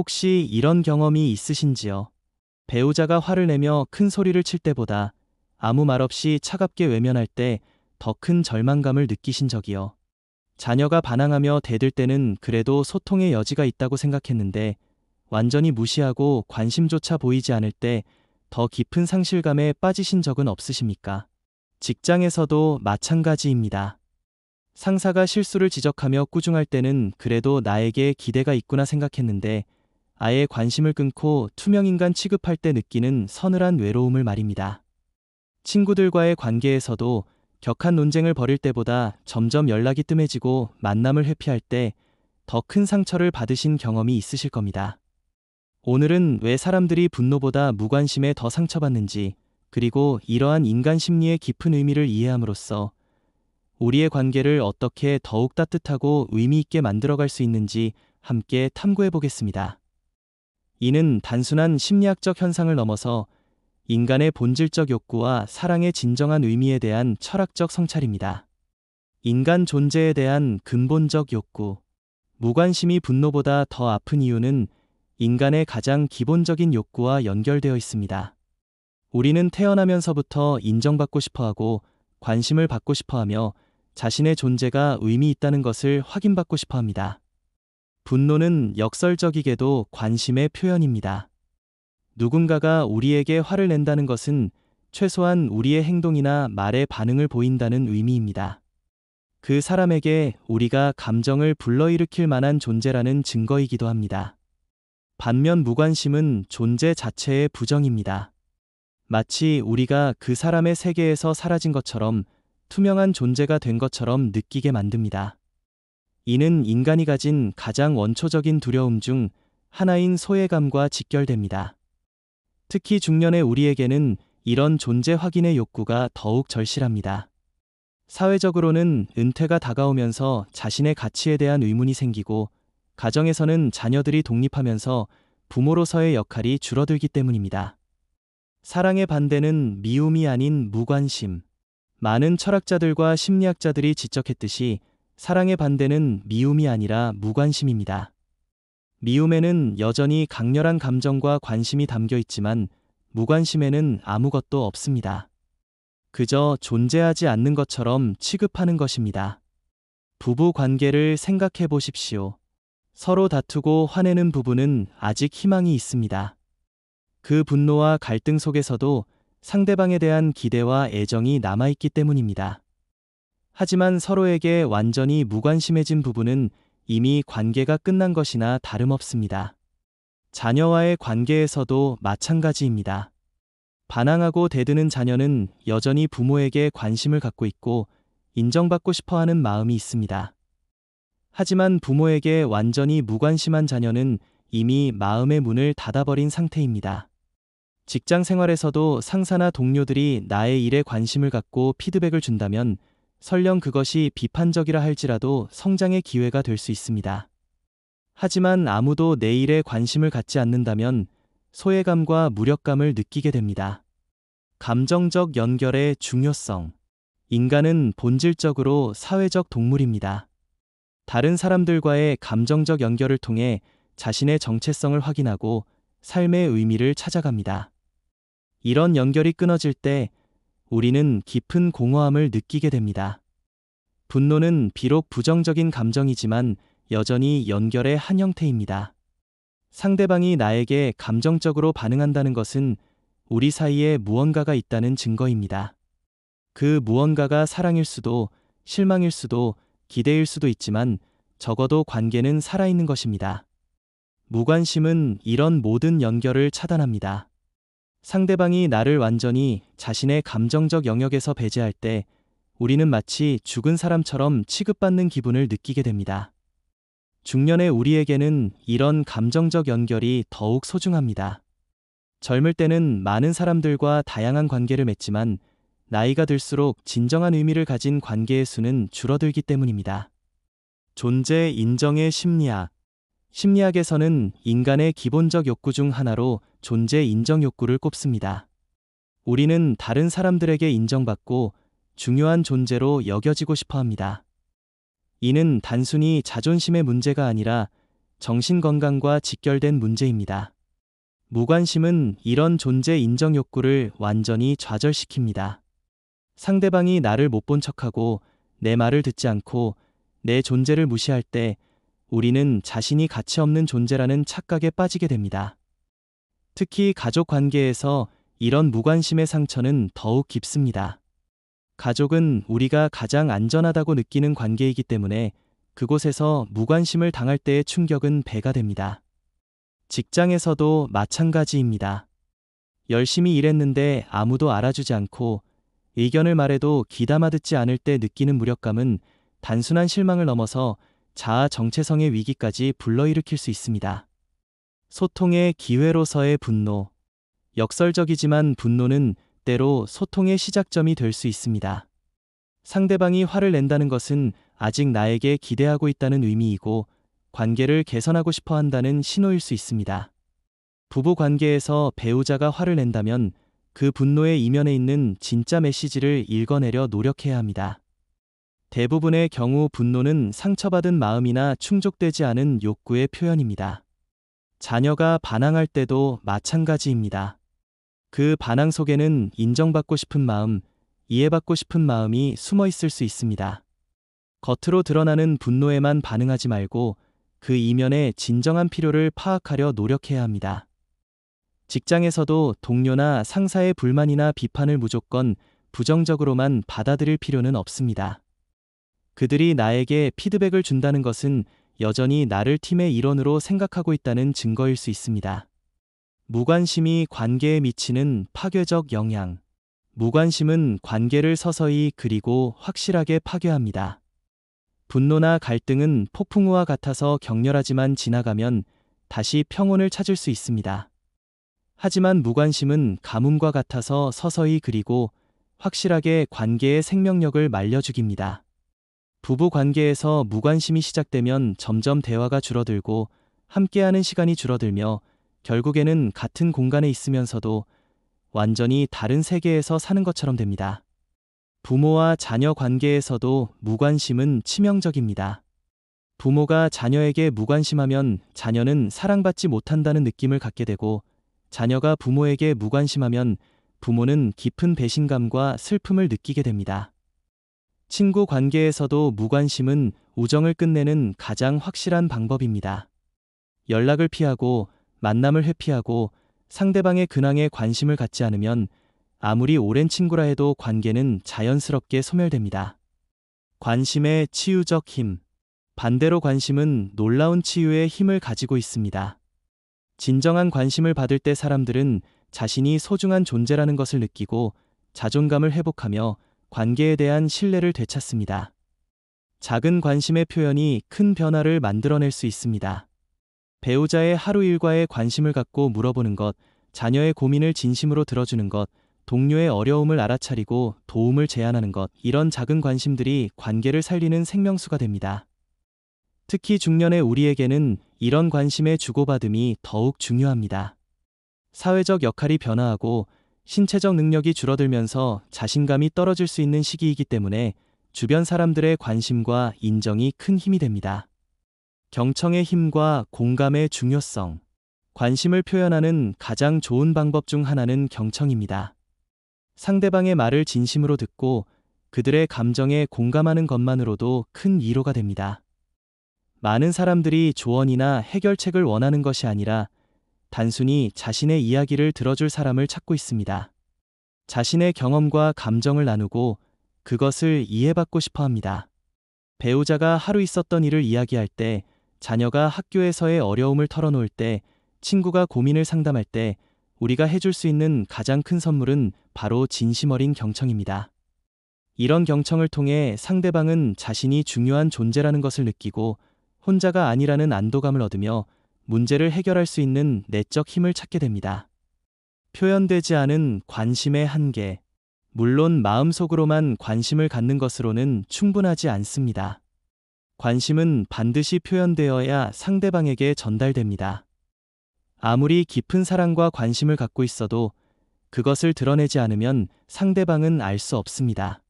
혹시 이런 경험이 있으신지요? 배우자가 화를 내며 큰 소리를 칠 때보다 아무 말 없이 차갑게 외면할 때 더 큰 절망감을 느끼신 적이요. 자녀가 반항하며 대들 때는 그래도 소통의 여지가 있다고 생각했는데 완전히 무시하고 관심조차 보이지 않을 때 더 깊은 상실감에 빠지신 적은 없으십니까? 직장에서도 마찬가지입니다. 상사가 실수를 지적하며 꾸중할 때는 그래도 나에게 기대가 있구나 생각했는데 아예 관심을 끊고 투명인간 취급할 때 느끼는 서늘한 외로움을 말입니다. 친구들과의 관계에서도 격한 논쟁을 벌일 때보다 점점 연락이 뜸해지고 만남을 회피할 때 더 큰 상처를 받으신 경험이 있으실 겁니다. 오늘은 왜 사람들이 분노보다 무관심에 더 상처받는지, 그리고 이러한 인간 심리의 깊은 의미를 이해함으로써 우리의 관계를 어떻게 더욱 따뜻하고 의미 있게 만들어갈 수 있는지 함께 탐구해 보겠습니다. 이는 단순한 심리학적 현상을 넘어서 인간의 본질적 욕구와 사랑의 진정한 의미에 대한 철학적 성찰입니다. 인간 존재에 대한 근본적 욕구. 무관심이 분노보다 더 아픈 이유는 인간의 가장 기본적인 욕구와 연결되어 있습니다. 우리는 태어나면서부터 인정받고 싶어 하고 관심을 받고 싶어 하며 자신의 존재가 의미 있다는 것을 확인받고 싶어 합니다. 분노는 역설적이게도 관심의 표현입니다. 누군가가 우리에게 화를 낸다는 것은 최소한 우리의 행동이나 말에 반응을 보인다는 의미입니다. 그 사람에게 우리가 감정을 불러일으킬 만한 존재라는 증거이기도 합니다. 반면 무관심은 존재 자체의 부정입니다. 마치 우리가 그 사람의 세계에서 사라진 것처럼 투명한 존재가 된 것처럼 느끼게 만듭니다. 이는 인간이 가진 가장 원초적인 두려움 중 하나인 소외감과 직결됩니다. 특히 중년의 우리에게는 이런 존재 확인의 욕구가 더욱 절실합니다. 사회적으로는 은퇴가 다가오면서 자신의 가치에 대한 의문이 생기고 가정에서는 자녀들이 독립하면서 부모로서의 역할이 줄어들기 때문입니다. 사랑의 반대는 미움이 아닌 무관심. 많은 철학자들과 심리학자들이 지적했듯이 사랑의 반대는 미움이 아니라 무관심입니다. 미움에는 여전히 강렬한 감정과 관심이 담겨 있지만 무관심에는 아무것도 없습니다. 그저 존재하지 않는 것처럼 취급하는 것입니다. 부부 관계를 생각해 보십시오. 서로 다투고 화내는 부부는 아직 희망이 있습니다. 그 분노와 갈등 속에서도 상대방에 대한 기대와 애정이 남아있기 때문입니다. 하지만 서로에게 완전히 무관심해진 부부는 이미 관계가 끝난 것이나 다름없습니다. 자녀와의 관계에서도 마찬가지입니다. 반항하고 대드는 자녀는 여전히 부모에게 관심을 갖고 있고 인정받고 싶어 하는 마음이 있습니다. 하지만 부모에게 완전히 무관심한 자녀는 이미 마음의 문을 닫아버린 상태입니다. 직장 생활에서도 상사나 동료들이 나의 일에 관심을 갖고 피드백을 준다면 설령 그것이 비판적이라 할지라도 성장의 기회가 될 수 있습니다. 하지만 아무도 내 일에 관심을 갖지 않는다면 소외감과 무력감을 느끼게 됩니다. 감정적 연결의 중요성. 인간은 본질적으로 사회적 동물입니다. 다른 사람들과의 감정적 연결을 통해 자신의 정체성을 확인하고 삶의 의미를 찾아갑니다. 이런 연결이 끊어질 때 우리는 깊은 공허함을 느끼게 됩니다. 분노는 비록 부정적인 감정이지만 여전히 연결의 한 형태입니다. 상대방이 나에게 감정적으로 반응한다는 것은 우리 사이에 무언가가 있다는 증거입니다. 그 무언가가 사랑일 수도, 실망일 수도, 기대일 수도 있지만 적어도 관계는 살아있는 것입니다. 무관심은 이런 모든 연결을 차단합니다. 상대방이 나를 완전히 자신의 감정적 영역에서 배제할 때 우리는 마치 죽은 사람처럼 취급받는 기분을 느끼게 됩니다. 중년의 우리에게는 이런 감정적 연결이 더욱 소중합니다. 젊을 때는 많은 사람들과 다양한 관계를 맺지만 나이가 들수록 진정한 의미를 가진 관계의 수는 줄어들기 때문입니다. 존재 인정의 심리학. 심리학에서는 인간의 기본적 욕구 중 하나로 존재 인정 욕구를 꼽습니다. 우리는 다른 사람들에게 인정받고 중요한 존재로 여겨지고 싶어 합니다. 이는 단순히 자존심의 문제가 아니라 정신건강과 직결된 문제입니다. 무관심은 이런 존재 인정 욕구를 완전히 좌절시킵니다. 상대방이 나를 못 본 척하고 내 말을 듣지 않고 내 존재를 무시할 때 우리는 자신이 가치 없는 존재라는 착각에 빠지게 됩니다. 특히 가족 관계에서 이런 무관심의 상처는 더욱 깊습니다. 가족은 우리가 가장 안전하다고 느끼는 관계이기 때문에 그곳에서 무관심을 당할 때의 충격은 배가 됩니다. 직장에서도 마찬가지입니다. 열심히 일했는데 아무도 알아주지 않고 의견을 말해도 귀담아 듣지 않을 때 느끼는 무력감은 단순한 실망을 넘어서 자아 정체성의 위기까지 불러일으킬 수 있습니다. 소통의 기회로서의 분노. 역설적이지만 분노는 때로 소통의 시작점이 될 수 있습니다. 상대방이 화를 낸다는 것은 아직 나에게 기대하고 있다는 의미이고 관계를 개선하고 싶어 한다는 신호일 수 있습니다. 부부 관계에서 배우자가 화를 낸다면 그 분노의 이면에 있는 진짜 메시지를 읽어내려 노력해야 합니다. 대부분의 경우 분노는 상처받은 마음이나 충족되지 않은 욕구의 표현입니다. 자녀가 반항할 때도 마찬가지입니다. 그 반항 속에는 인정받고 싶은 마음, 이해받고 싶은 마음이 숨어 있을 수 있습니다. 겉으로 드러나는 분노에만 반응하지 말고 그 이면의 진정한 필요를 파악하려 노력해야 합니다. 직장에서도 동료나 상사의 불만이나 비판을 무조건 부정적으로만 받아들일 필요는 없습니다. 그들이 나에게 피드백을 준다는 것은 여전히 나를 팀의 일원으로 생각하고 있다는 증거일 수 있습니다. 무관심이 관계에 미치는 파괴적 영향. 무관심은 관계를 서서히 그리고 확실하게 파괴합니다. 분노나 갈등은 폭풍우와 같아서 격렬하지만 지나가면 다시 평온을 찾을 수 있습니다. 하지만 무관심은 가뭄과 같아서 서서히 그리고 확실하게 관계의 생명력을 말려 죽입니다. 부부 관계에서 무관심이 시작되면 점점 대화가 줄어들고 함께하는 시간이 줄어들며 결국에는 같은 공간에 있으면서도 완전히 다른 세계에서 사는 것처럼 됩니다. 부모와 자녀 관계에서도 무관심은 치명적입니다. 부모가 자녀에게 무관심하면 자녀는 사랑받지 못한다는 느낌을 갖게 되고 자녀가 부모에게 무관심하면 부모는 깊은 배신감과 슬픔을 느끼게 됩니다. 친구 관계에서도 무관심은 우정을 끝내는 가장 확실한 방법입니다. 연락을 피하고 만남을 회피하고 상대방의 근황에 관심을 갖지 않으면 아무리 오랜 친구라 해도 관계는 자연스럽게 소멸됩니다. 관심의 치유적 힘. 반대로 관심은 놀라운 치유의 힘을 가지고 있습니다. 진정한 관심을 받을 때 사람들은 자신이 소중한 존재라는 것을 느끼고 자존감을 회복하며 관계에 대한 신뢰를 되찾습니다. 작은 관심의 표현이 큰 변화를 만들어낼 수 있습니다. 배우자의 하루 일과에 관심을 갖고 물어보는 것, 자녀의 고민을 진심으로 들어주는 것, 동료의 어려움을 알아차리고 도움을 제안하는 것, 이런 작은 관심들이 관계를 살리는 생명수가 됩니다. 특히 중년의 우리에게는 이런 관심의 주고받음이 더욱 중요합니다. 사회적 역할이 변화하고 신체적 능력이 줄어들면서 자신감이 떨어질 수 있는 시기이기 때문에 주변 사람들의 관심과 인정이 큰 힘이 됩니다. 경청의 힘과 공감의 중요성. 관심을 표현하는 가장 좋은 방법 중 하나는 경청입니다. 상대방의 말을 진심으로 듣고 그들의 감정에 공감하는 것만으로도 큰 위로가 됩니다. 많은 사람들이 조언이나 해결책을 원하는 것이 아니라 단순히 자신의 이야기를 들어줄 사람을 찾고 있습니다. 자신의 경험과 감정을 나누고 그것을 이해받고 싶어 합니다. 배우자가 하루 있었던 일을 이야기할 때, 자녀가 학교에서의 어려움을 털어놓을 때, 친구가 고민을 상담할 때 우리가 해줄 수 있는 가장 큰 선물은 바로 진심 어린 경청입니다. 이런 경청을 통해 상대방은 자신이 중요한 존재라는 것을 느끼고 혼자가 아니라는 안도감을 얻으며 문제를 해결할 수 있는 내적 힘을 찾게 됩니다. 표현되지 않은 관심의 한계. 물론 마음속으로만 관심을 갖는 것으로는 충분하지 않습니다. 관심은 반드시 표현되어야 상대방에게 전달됩니다. 아무리 깊은 사랑과 관심을 갖고 있어도 그것을 드러내지 않으면 상대방은 알 수 없습니다.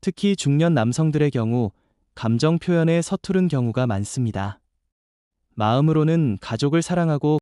특히 중년 남성들의 경우 감정 표현에 서투른 경우가 많습니다. 마음으로는 가족을 사랑하고